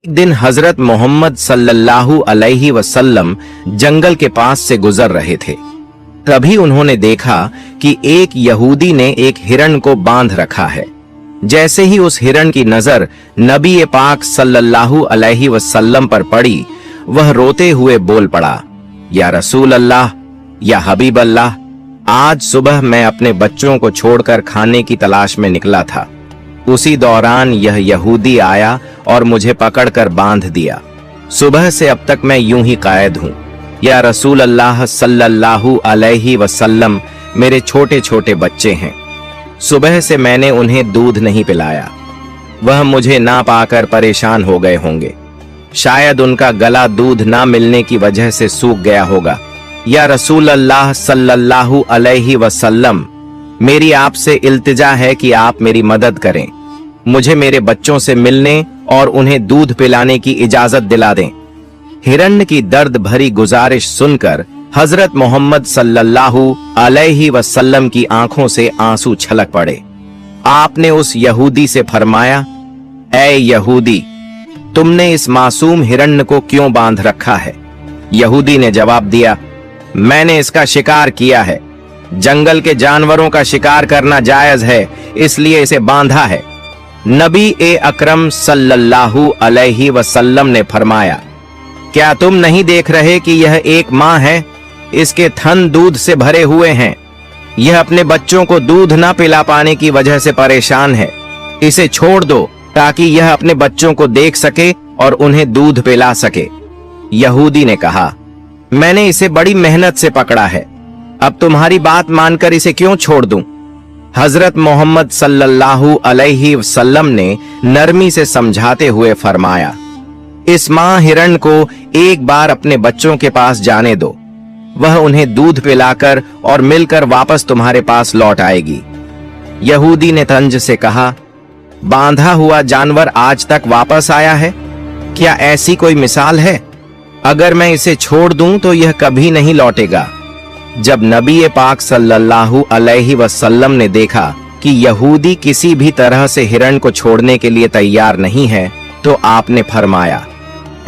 दिन हजरत मोहम्मद सल्लल्लाहु अलैहि वसल्लम जंगल के पास से गुजर रहे थे। तभी उन्होंने देखा कि एक यहूदी ने एक हिरण को बांध रखा है। जैसे ही उस हिरण की नजर नबी पाक सल्लल्लाहु अलैहि वसल्लम पर पड़ी, वह रोते हुए बोल पड़ा, या रसूल अल्लाह, या हबीब अल्लाह, आज सुबह मैं अपने बच्चों को छोड़कर खाने की तलाश में निकला था। उसी दौरान यह यहूदी आया और मुझे पकड़कर बांध दिया। सुबह से अब तक मैं यूं ही कैद हूं। या रसूल अल्लाह सल्लल्लाहु अलैहि वसल्लम, मेरे छोटे छोटे बच्चे हैं। सुबह से मैंने उन्हें दूध नहीं पिलाया। वह मुझे ना पाकर परेशान हो गए होंगे। शायद उनका गला दूध ना मिलने की वजह से सूख गया होगा। या रसूल अल्लाह सल्लल्लाहु अलैहि वसल्लम, मेरी आपसे इल्तिजा है कि आप मेरी मदद करें। मुझे मेरे बच्चों से मिलने और उन्हें दूध पिलाने की इजाजत दिला दें। हिरण्य की दर्द भरी गुजारिश सुनकर हजरत मोहम्मद सल्लल्लाहु अलैहि वसल्लम की आंखों से आंसू छलक पड़े। आपने उस यहूदी से फरमाया, ऐ यहूदी, तुमने इस मासूम हिरण्य को क्यों बांध रखा है? यहूदी ने जवाब दिया, मैंने इसका शिकार किया है। जंगल के जानवरों का शिकार करना जायज है, इसलिए इसे बांधा है। नबी अकरम सल्लल्लाहु अलैहि वसल्लम ने फरमाया, क्या तुम नहीं देख रहे कि यह एक माँ है? इसके थन दूध से भरे हुए हैं। यह अपने बच्चों को दूध न पिला पाने की वजह से परेशान है। इसे छोड़ दो ताकि यह अपने बच्चों को देख सके और उन्हें दूध पिला सके। यहूदी ने कहा, मैंने इसे बड़ी मेहनत से पकड़ा है, अब तुम्हारी बात मानकर इसे क्यों छोड़ दूं? हजरत मोहम्मद सल्लल्लाहु अलैहि वसल्लम ने नरमी से समझाते हुए फरमाया, इस मां हिरण को एक बार अपने बच्चों के पास जाने दो। वह उन्हें दूध पिलाकर और मिलकर वापस तुम्हारे पास लौट आएगी। यहूदी ने तंज से कहा, बांधा हुआ जानवर आज तक वापस आया है? क्या ऐसी कोई मिसाल है? अगर मैं इसे छोड़ दूं तो यह कभी नहीं लौटेगा। जब नबी पाक सल्लल्लाहु अलैहि वसल्लम ने देखा कि यहूदी किसी भी तरह से हिरण को छोड़ने के लिए तैयार नहीं है, तो आपने फरमाया,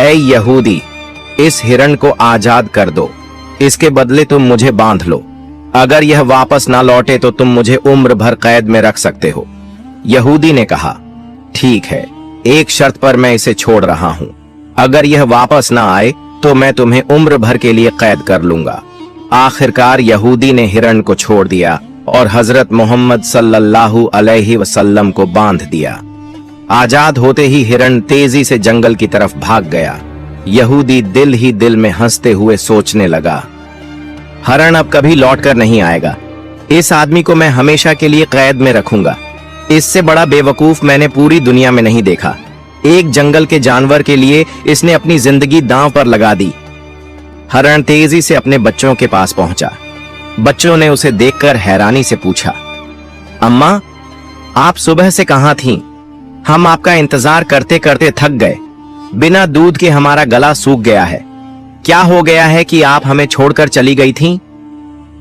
ऐ यहूदी, इस हिरण को आजाद कर दो। इसके बदले तुम मुझे बांध लो। अगर यह वापस ना लौटे तो तुम मुझे उम्र भर कैद में रख सकते हो। यहूदी ने कहा, ठीक है, एक शर्त पर मैं इसे छोड़ रहा हूं। अगर यह वापस ना आए तो मैं तुम्हें उम्र भर के लिए कैद कर लूंगा। आखिरकार यहूदी ने हिरण को छोड़ दिया और हजरत मोहम्मद सल्लल्लाहु अलैहि वसल्लम को बांध दिया। आजाद होते ही हिरण तेजी से जंगल की तरफ भाग गया। यहूदी दिल ही दिल में हंसते हुए सोचने लगा, हिरण अब कभी लौट कर नहीं आएगा। इस आदमी को मैं हमेशा के लिए कैद में रखूंगा। इससे बड़ा बेवकूफ मैंने पूरी दुनिया में नहीं देखा। एक जंगल के जानवर के लिए इसने अपनी जिंदगी दांव पर लगा दी। हिरण तेजी से अपने बच्चों के पास पहुंचा। बच्चों ने उसे देखकर हैरानी से पूछा, अम्मा, आप सुबह से कहां थीं? हम आपका इंतजार करते करते थक गए। बिना दूध के हमारा गला सूख गया है। क्या हो गया है कि आप हमें छोड़कर चली गई थीं?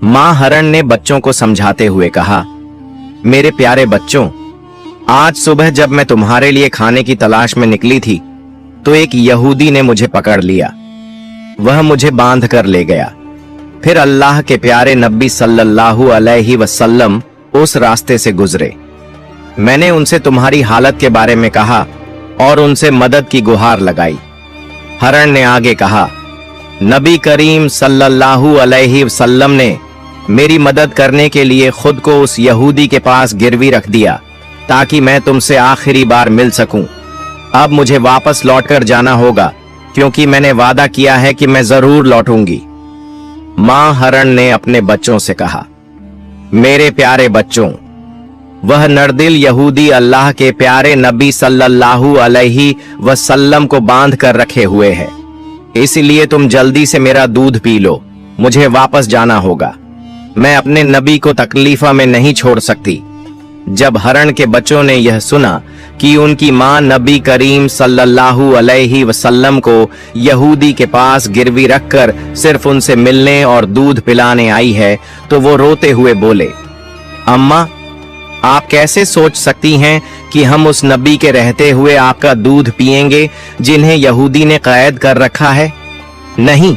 मां हिरण ने बच्चों को समझाते हुए कहा, मेरे प्यारे बच्चों, आज सुबह जब मैं तुम्हारे लिए खाने की तलाश में निकली थी तो एक यहूदी ने मुझे पकड़ लिया। वह मुझे बांध कर ले गया। फिर अल्लाह के प्यारे नबी सल्लल्लाहु अलैहि वसल्लम उस रास्ते से गुजरे। मैंने उनसे तुम्हारी हालत के बारे में कहा और उनसे मदद की गुहार लगाई। हिरण ने आगे कहा, नबी करीम सल्लल्लाहु अलैहि वसल्लम ने मेरी मदद करने के लिए खुद को उस यहूदी के पास गिरवी रख दिया ताकि मैं तुमसे आखिरी बार मिल सकूं। अब मुझे वापस लौटकर जाना होगा क्योंकि मैंने वादा किया है कि मैं जरूर लौटूंगी। मां हिरण ने अपने बच्चों से कहा, मेरे प्यारे बच्चों, वह नरदिल यहूदी अल्लाह के प्यारे नबी सल्लल्लाहु अलैहि वसल्लम को बांध कर रखे हुए है। इसलिए तुम जल्दी से मेरा दूध पी लो। मुझे वापस जाना होगा। मैं अपने नबी को तकलीफा में नहीं छोड़ सकती। जब हिरण के बच्चों ने यह सुना कि उनकी मां नबी करीम सल्लल्लाहु अलैहि वसल्लम को यहूदी के पास गिरवी रखकर सिर्फ उनसे मिलने और दूध पिलाने आई है, तो वो रोते हुए बोले, अम्मा, आप कैसे सोच सकती हैं कि हम उस नबी के रहते हुए आपका दूध पिएंगे जिन्हें यहूदी ने कैद कर रखा है? नहीं,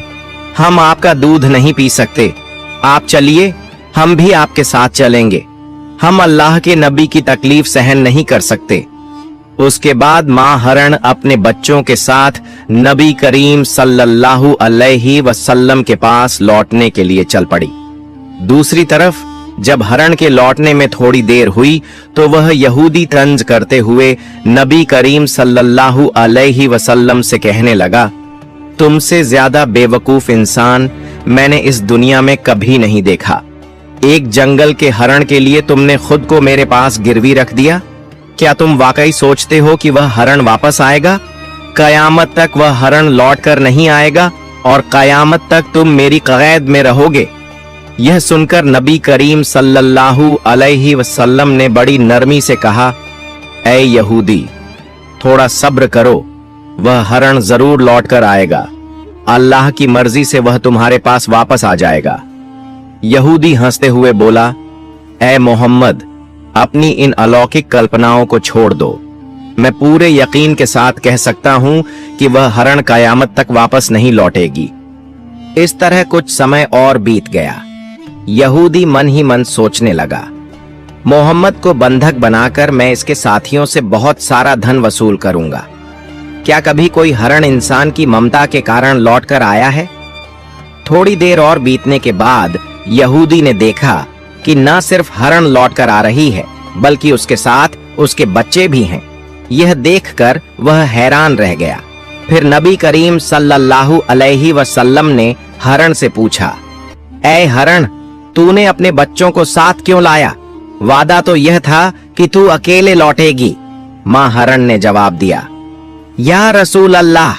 हम आपका दूध नहीं पी सकते। आप चलिए, हम भी आपके साथ चलेंगे। हम अल्लाह के नबी की तकलीफ सहन नहीं कर सकते। उसके बाद मां हरण अपने बच्चों के साथ नबी करीम सल्लल्लाहु अलैहि वसल्लम के पास लौटने के लिए चल पड़ी। दूसरी तरफ जब हरण के लौटने में थोड़ी देर हुई तो वह यहूदी तंज करते हुए नबी करीम सल्लल्लाहु अलैहि वसल्लम से कहने लगा, तुमसे ज्यादा बेवकूफ इंसान मैंने इस दुनिया में कभी नहीं देखा। एक जंगल के हरण के लिए तुमने खुद को मेरे पास गिरवी रख दिया। क्या तुम वाकई सोचते हो कि वह हरण वापस आएगा? कयामत तक वह हरण लौट कर नहीं आएगा और कयामत तक तुम मेरी कैद में रहोगे। यह सुनकर नबी करीम सल्लल्लाहु अलैहि वसल्लम ने बड़ी नरमी से कहा, ऐ यहूदी, थोड़ा सब्र करो, वह हरण जरूर लौट कर आएगा। अल्लाह की मर्जी से वह तुम्हारे पास वापस आ जाएगा। यहूदी हंसते हुए बोला, ऐ मोहम्मद, अपनी इन अलौकिक कल्पनाओं को छोड़ दो। मैं पूरे यकीन के साथ कह सकता हूं कि वह हरण कयामत तक वापस नहीं लौटेगी। इस तरह कुछ समय और बीत गया। यहूदी मन ही मन सोचने लगा, मोहम्मद को बंधक बनाकर मैं इसके साथियों से बहुत सारा धन वसूल करूंगा। क्या कभी कोई हरण इंसान की ममता के कारण लौट कर आया है? थोड़ी देर और बीतने के बाद यहूदी ने देखा कि न सिर्फ हरण लौट कर आ रही है बल्कि उसके साथ उसके बच्चे भी हैं। यह देखकर वह हैरान रह गया। फिर नबी करीम सल्लल्लाहु अलैहि वसल्लम ने हरण से पूछा, ऐ हरण, तूने अपने बच्चों को साथ क्यों लाया? वादा तो यह था कि तू अकेले लौटेगी। मां हरण ने जवाब दिया, या रसूल अल्लाह,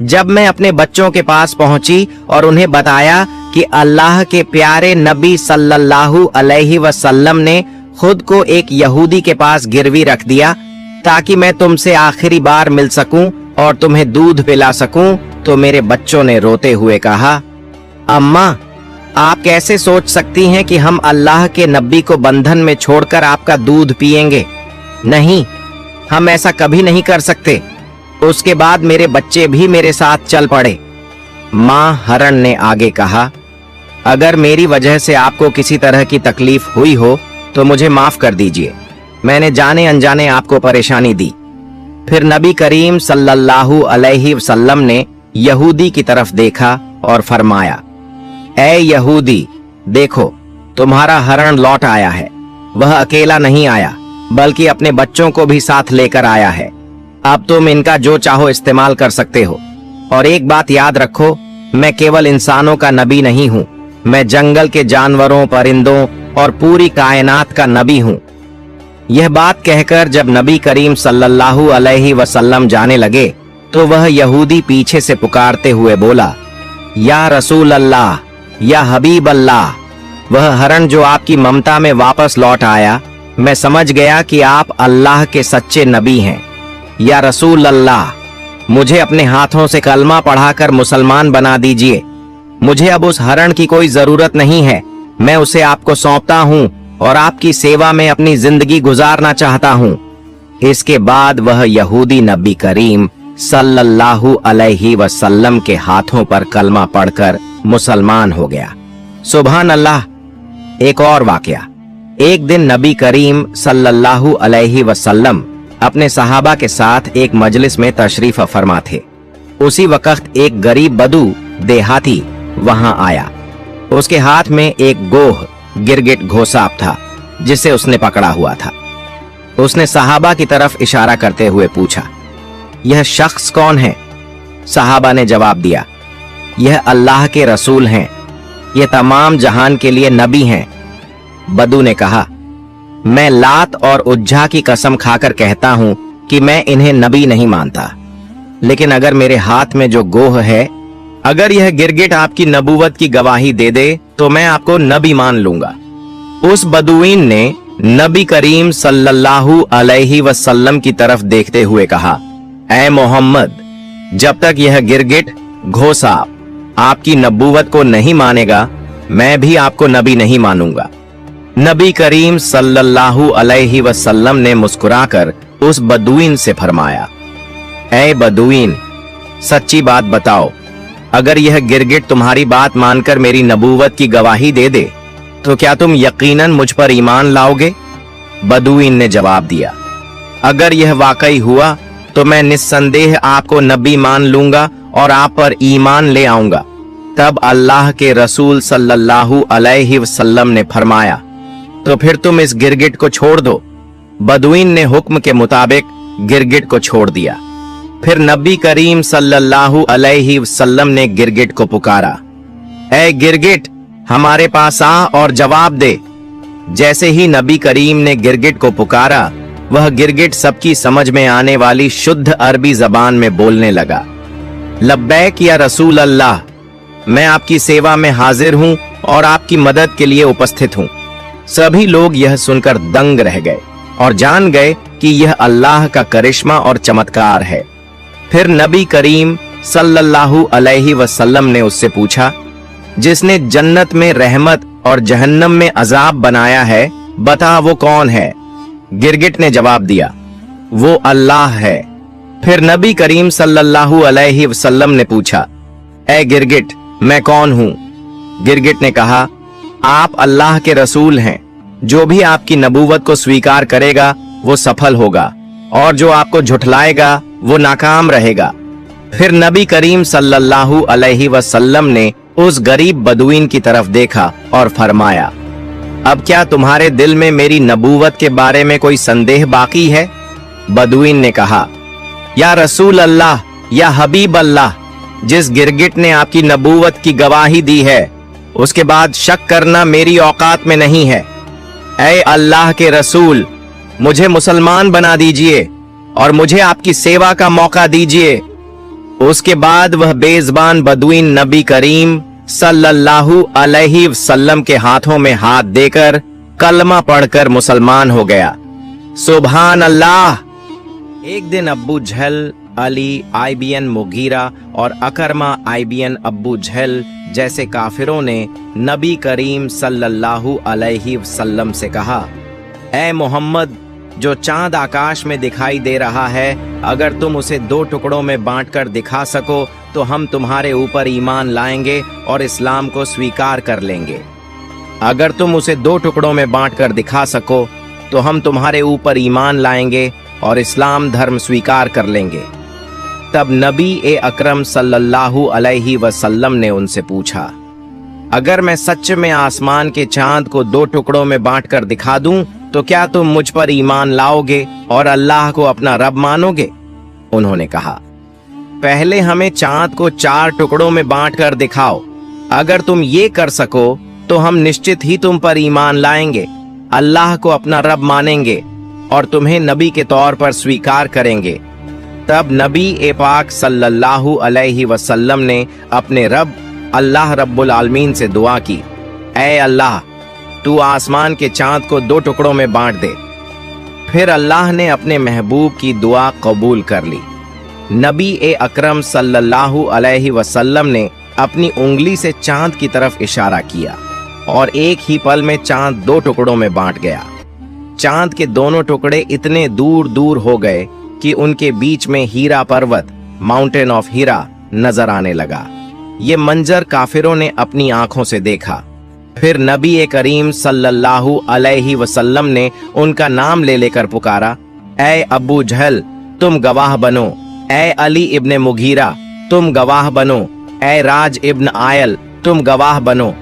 जब मैं अपने बच्चों के पास पहुंची और उन्हें बताया कि अल्लाह के प्यारे नबी सल्लल्लाहु अलैहि वसल्लम ने खुद को एक यहूदी के पास गिरवी रख दिया ताकि मैं तुमसे आखिरी बार मिल सकूं और तुम्हें दूध पिला सकूं, तो मेरे बच्चों ने रोते हुए कहा, अम्मा, आप कैसे सोच सकती हैं कि हम अल्लाह के नबी को बंधन में छोड़कर आपका दूध पिएंगे? नहीं, हम ऐसा कभी नहीं कर सकते। उसके बाद मेरे बच्चे भी मेरे साथ चल पड़े। मां हरण ने आगे कहा, अगर मेरी वजह से आपको किसी तरह की तकलीफ हुई हो तो मुझे माफ कर दीजिए। मैंने जाने अनजाने आपको परेशानी दी। फिर नबी करीम सल्लल्लाहु अलैहि वसल्लम ने यहूदी की तरफ देखा और फरमाया, ऐ यहूदी, देखो, तुम्हारा हरण लौट आया है। वह अकेला नहीं आया बल्कि अपने बच्चों को भी साथ लेकर आया है। अब तुम इनका जो चाहो इस्तेमाल कर सकते हो। और एक बात याद रखो, मैं केवल इंसानों का नबी नहीं हूँ, मैं जंगल के जानवरों, परिंदों और पूरी कायनात का नबी हूँ। यह बात कहकर जब नबी करीम सल्लल्लाहु अलैहि वसल्लम जाने लगे तो वह यहूदी पीछे से पुकारते हुए बोला, या रसूल अल्लाह, या हबीब अल्लाह, वह हरण जो आपकी ममता में वापस लौट आया, मैं समझ गया कि आप अल्लाह के सच्चे नबी हैं। या रसूल अल्लाह, मुझे अपने हाथों से कलमा पढ़ाकर मुसलमान बना दीजिए। मुझे अब उस हरण की कोई जरूरत नहीं है। मैं उसे आपको सौंपता हूँ और आपकी सेवा में अपनी जिंदगी गुजारना चाहता हूँ। इसके बाद वह यहूदी नबी करीम सल्लल्लाहु अलैहि वसल्लम के हाथों पर कलमा पढ़कर मुसलमान हो गया। सुभान अल्लाह। एक और वाकया। एक दिन नबी करीम सल्लल्लाहु अलैहि वसल्लम अपने सहाबा के साथ एक मजलिस में तशरीफ फरमा थे। उसी वक्त एक गरीब बदू देहाती वहां आया। उसके हाथ में एक गोह गिरगिट घोसाप था जिसे उसने पकड़ा हुआ था। उसने सहाबा की तरफ इशारा करते हुए पूछा, यह शख्स कौन है? सहाबा ने जवाब दिया, यह अल्लाह के रसूल हैं, ये तमाम जहान के लिए नबी हैं। बदू ने कहा, मैं लात और उज्जा की कसम खाकर कहता हूं कि मैं इन्हें नबी नहीं मानता, लेकिन अगर मेरे हाथ में जो गोह है, अगर यह गिरगिट आपकी नबूवत की गवाही दे दे तो मैं आपको नबी मान लूंगा। उस बदुईन ने नबी करीम सल्लल्लाहु अलैहि वसल्लम की तरफ देखते हुए कहा, ऐ मोहम्मद, जब तक यह गिरगिट घोसाप आपकी नबूवत को नहीं मानेगा, मैं भी आपको नबी नहीं मानूंगा। नबी करीम सल्लल्लाहु अलैहि वसल्लम ने मुस्कुराकर उस बदुईन से फरमाया, ऐ बदुईन, सच्ची बात बताओ, अगर यह गिरगिट तुम्हारी बात मानकर मेरी नबूवत की गवाही दे दे तो क्या तुम यकीनन मुझ पर ईमान लाओगे? बदुईन ने जवाब दिया, अगर यह वाकई हुआ तो मैं निस्संदेह आपको नबी मान लूंगा और आप पर ईमान ले आऊंगा। तब अल्लाह के रसूल सल्लल्लाहु अलैहि वसल्लम ने फरमाया, तो फिर तुम इस गिरगिट को छोड़ दो। बदुईन ने हुक्म के मुताबिक गिरगिट को छोड़ दिया। फिर नबी करीम सल्लल्लाहु अलैहि वसल्लम ने गिरगिट को पुकारा, ऐ गिरगिट, हमारे पास आ और जवाब दे। जैसे ही नबी करीम ने गिरगिट को पुकारा, वह गिरगिट सबकी समझ में आने वाली शुद्ध अरबी जबान में बोलने लगा, लब्बैक या रसूल अल्लाह, मैं आपकी सेवा में हाजिर हूं और आपकी मदद के लिए उपस्थित हूं। सभी लोग यह सुनकर दंग रह गए और जान गए कि यह अल्लाह का करिश्मा और चमत्कार है। फिर नबी करीम सल्लल्लाहु अलैहि वसल्लम ने उससे पूछा, जिसने जन्नत में रहमत और जहन्नम में अजाब बनाया है, बता वो कौन है? गिरगिट ने जवाब दिया, वो अल्लाह है। फिर नबी करीम सल्लल्लाहु अलैहि वसल्लम ने पूछा, ऐ गिरगिट, मैं कौन हूं? गिरगिट ने कहा, आप अल्लाह के रसूल हैं। जो भी आपकी नबूवत को स्वीकार करेगा वो सफल होगा और जो आपको झुठलाएगा वो नाकाम रहेगा। फिर नबी करीम सल्लल्लाहु अलैहि वसल्लम ने उस गरीब बदुईन की तरफ देखा और फरमाया, अब क्या तुम्हारे दिल में मेरी नबूवत के बारे में कोई संदेह बाकी है? बदुईन ने कहा, या रसूल अल्लाह, या हबीब अल्लाह, जिस गिरगिट ने आपकी नबूवत की गवाही दी है उसके बाद शक करना मेरी औकात में नहीं है। ऐ अल्लाह के रसूल, मुझे मुसलमान बना दीजिए और मुझे आपकी सेवा का मौका दीजिए। उसके बाद वह बेज़बान बदुईन नबी करीम सल्लल्लाहु अलैहि वसल्लम के हाथों में हाथ देकर कलमा पढ़कर मुसलमान हो गया। सुभान अल्लाह। एक दिन अब्बू जहल, अली आईबीएन मुगीरा और अकरमा आईबीएन अब्बू जहल जैसे काफिरों ने नबी करीम सल्लल्लाहु अलैहि वसल्लम से कहा, ऐ मोहम्मद, जो चांद आकाश में दिखाई दे रहा है, अगर तुम उसे 2 टुकड़ों में बांटकर दिखा सको तो हम तुम्हारे ऊपर ईमान लाएंगे और इस्लाम को स्वीकार कर लेंगे। अगर तुम उसे 2 टुकड़ों में बांटकर दिखा सको तो हम तुम्हारे ऊपर ईमान लाएंगे और इस्लाम धर्म स्वीकार कर लेंगे। तब नबी ए अकरम सल्लल्लाहु अलैहि वसल्लम ने उनसे पूछा, अगर मैं सच में आसमान के चांद को 2 टुकड़ों में बांटकर दिखा दूं तो क्या तुम मुझ पर ईमान लाओगे और अल्लाह को अपना रब मानोगे? उन्होंने कहा, पहले हमें चांद को 4 टुकड़ों में बांटकर दिखाओ। अगर तुम ये कर सको तो हम निश्चित ही तुम पर ईमान लाएंगे, अल्लाह को अपना रब मानेंगे और तुम्हें नबी के तौर पर स्वीकार करेंगे। तब नबी ए पाक सल्लल्लाहु अलैहि वसल्लम ने अपने रब अल्लाह रब्बुल आलमीन से दुआ की, ऐ अल्लाह, तू आसमान के चांद को 2 टुकड़ों में बांट दे। फिर अल्लाह ने अपने महबूब की दुआ कबूल कर ली। नबी ए अकरम सल्लल्लाहु अलैहि वसल्लम ने अपनी उंगली से चांद की तरफ इशारा किया और एक ही पल में चांद 2 टुकड़ों में बांट गया। चांद के दोनों टुकड़े इतने दूर दूर हो गए कि उनके बीच में हीरा पर्वत, माउंटेन ऑफ हीरा, नजर आने लगा। ये मंजर काफिरों ने अपनी आंखों से देखा। फिर नबी ए करीम सल्लल्लाहु अलैहि वसल्लम ने उनका नाम ले लेकर पुकारा, ऐ अबू जहल, तुम गवाह बनो। ऐ अली इब्ने मुगीरा, तुम गवाह बनो। ऐ राज इब्न आयल, तुम गवाह बनो।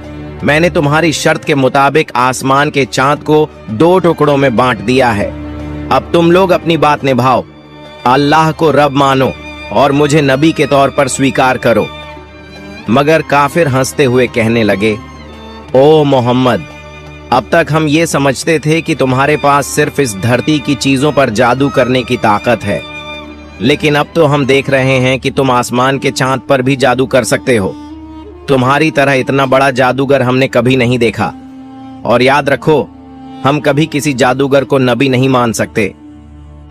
मैंने तुम्हारी शर्त के मुताबिक आसमान के चांद को 2 टुकड़ों में बांट दिया है। अब तुम लोग अपनी बात निभाओ, अल्लाह को रब मानो और मुझे नबी के तौर पर स्वीकार करो। मगर काफिर हंसते हुए कहने लगे, ओ मोहम्मद, अब तक हम ये समझते थे कि तुम्हारे पास सिर्फ इस धरती की चीजों पर जादू करने की ताकत है, लेकिन अब तो हम देख रहे हैं कि तुम आसमान के चांद पर भी जादू कर सकते हो। तुम्हारी तरह इतना बड़ा जादूगर हमने कभी नहीं देखा। और याद रखो, हम कभी किसी जादूगर को नबी नहीं मान सकते।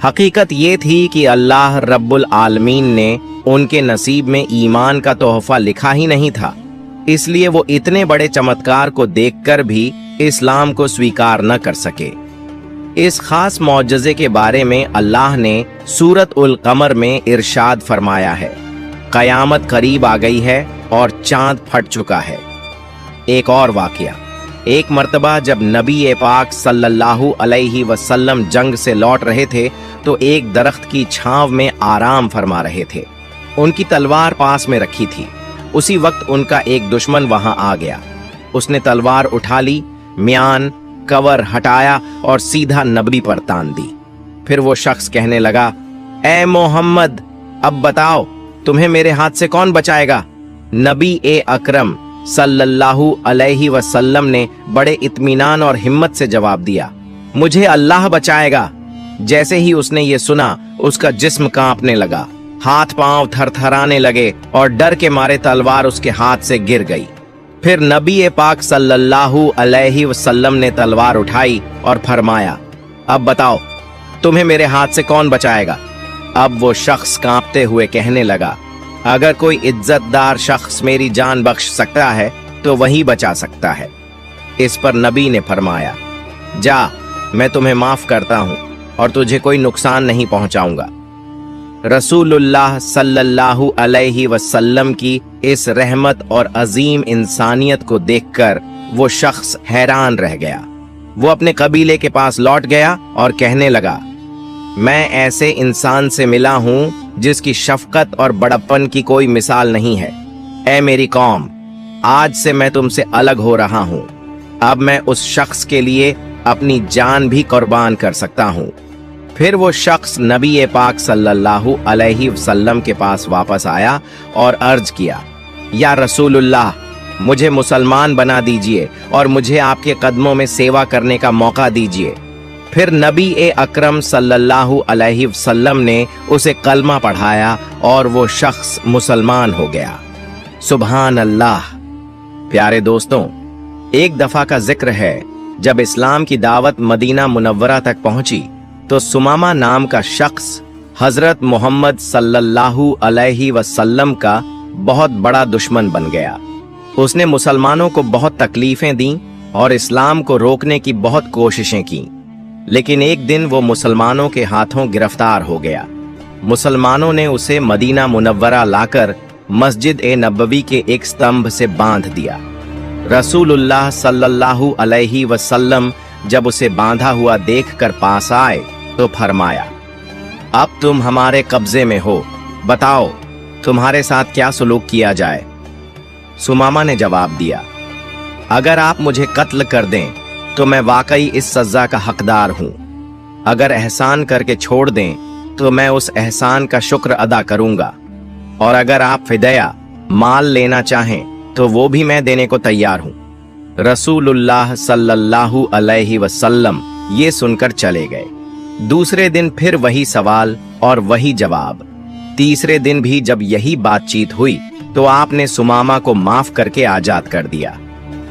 हकीकत ये थी कि अल्लाह रब्बुल आलमीन ने उनके नसीब में ईमान का तोहफा लिखा ही नहीं था, इसलिए वो इतने बड़े चमत्कार को देखकर भी इस्लाम को स्वीकार न कर सके। इस खास मौजज़े के बारे में अल्लाह ने सूरत उल कमर में इरशाद फरमाया है, क़यामत करीब आ गई है और चांद फट चुका है। एक और वाक़या, एक मर्तबा जब नबी पाक सल्लल्लाहु अलैहि वसल्लम जंग से लौट रहे थे तो एक दरख्त की छांव में आराम फरमा रहे थे। उनकी तलवार पास में रखी थी। उसी वक्त उनका एक दुश्मन वहां आ गया। उसने तलवार उठा ली, म्यान कवर हटाया और सीधा नबी पर तान दी। फिर वो शख्स कहने लगा, ए मोहम्मद, अब बताओ तुम्हें मेरे हाथ से कौन बचाएगा? नबी अकरम सल्लल्लाहु अलैहि वसल्लम ने बड़े इत्मीनान और हिम्मत से जवाब दिया, मुझे अल्लाह बचाएगा। जैसे ही उसने ये सुना, उसका जिस्म कांपने लगा, हाथ पांव थरथराने लगे और डर के मारे तलवार उसके हाथ से गिर गई। फिर नबी पाक सल्लल्लाहु अलैहि वसल्लम ने तलवार उठाई और फरमाया, अब बताओ तुम्हें मेरे हाथ से कौन बचाएगा? अब वो शख्स कांपते हुए कहने लगा, अगर कोई इज्जतदार शख्स मेरी जान बख्श सकता है तो वही बचा सकता है। इस पर नबी ने फरमाया, जा, मैं तुम्हें माफ करता हूं और तुझे कोई नुकसान नहीं पहुंचाऊंगा। रसूलुल्लाह सल्लल्लाहु अलैहि वसल्लम की इस रहमत और अजीम इंसानियत को देखकर वो शख्स हैरान रह गया। वो अपने कबीले के पास लौट गया और कहने लगा, मैं ऐसे इंसान से मिला हूं जिसकी शफकत और बड़प्पन की कोई मिसाल नहीं है। ऐ मेरी कौम, आज से मैं तुमसे अलग हो रहा हूं। अब मैं उस शख्स के लिए अपनी जान भी कुर्बान कर सकता हूं। फिर वो शख्स नबी पाक सल्लल्लाहु अलैहि वसल्लम के पास वापस आया और अर्ज किया, या रसूलुल्लाह, मुझे मुसलमान बना दीजिए और मुझे आपके कदमों में सेवा करने का मौका दीजिए। फिर नबी अकरम सल्लल्लाहु अलैहि वसल्लम ने उसे कलमा पढ़ाया और वो शख्स मुसलमान हो गया। सुभान अल्लाह। प्यारे दोस्तों, एक दफा का जिक्र है, जब इस्लाम की दावत मदीना मुनव्वरा तक पहुंची तो सुमामा नाम का शख्स हजरत मोहम्मद सल्लल्लाहु अलैहि वसल्लम का बहुत बड़ा दुश्मन बन गया। उसने मुसलमानों को बहुत तकलीफें दी और इस्लाम को रोकने की बहुत कोशिशें की, लेकिन एक दिन वो मुसलमानों के हाथों गिरफ्तार हो गया। मुसलमानों ने उसे मदीना मुनव्वरा लाकर मस्जिद नबवी के एक स्तंभ से बांध दिया। रसूलुल्लाह सल्लल्लाहु अलैहि वसल्लम जब उसे बांधा हुआ देखकर पास आए तो फरमाया, अब तुम हमारे कब्जे में हो, बताओ तुम्हारे साथ क्या सलूक किया जाए? सुमामा ने जवाब दिया, अगर आप मुझे कत्ल कर दें तो मैं वाकई इस सजा का हकदार हूं। अगर एहसान करके छोड़ दें तो मैं उस एहसान का शुक्र अदा करूंगा, और अगर आप फिदया माल लेना चाहें तो वो भी मैं देने को तैयार हूं। रसूलुल्लाह सल्लल्लाहु अलैहि वसल्लम ये सुनकर चले गए। दूसरे दिन फिर वही सवाल और वही जवाब। तीसरे दिन भी जब यही बातचीत हुई तो आपने सुमामा को माफ करके आजाद कर दिया।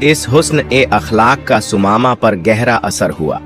इस हुस्न अखलाक का सुमामा पर गहरा असर हुआ।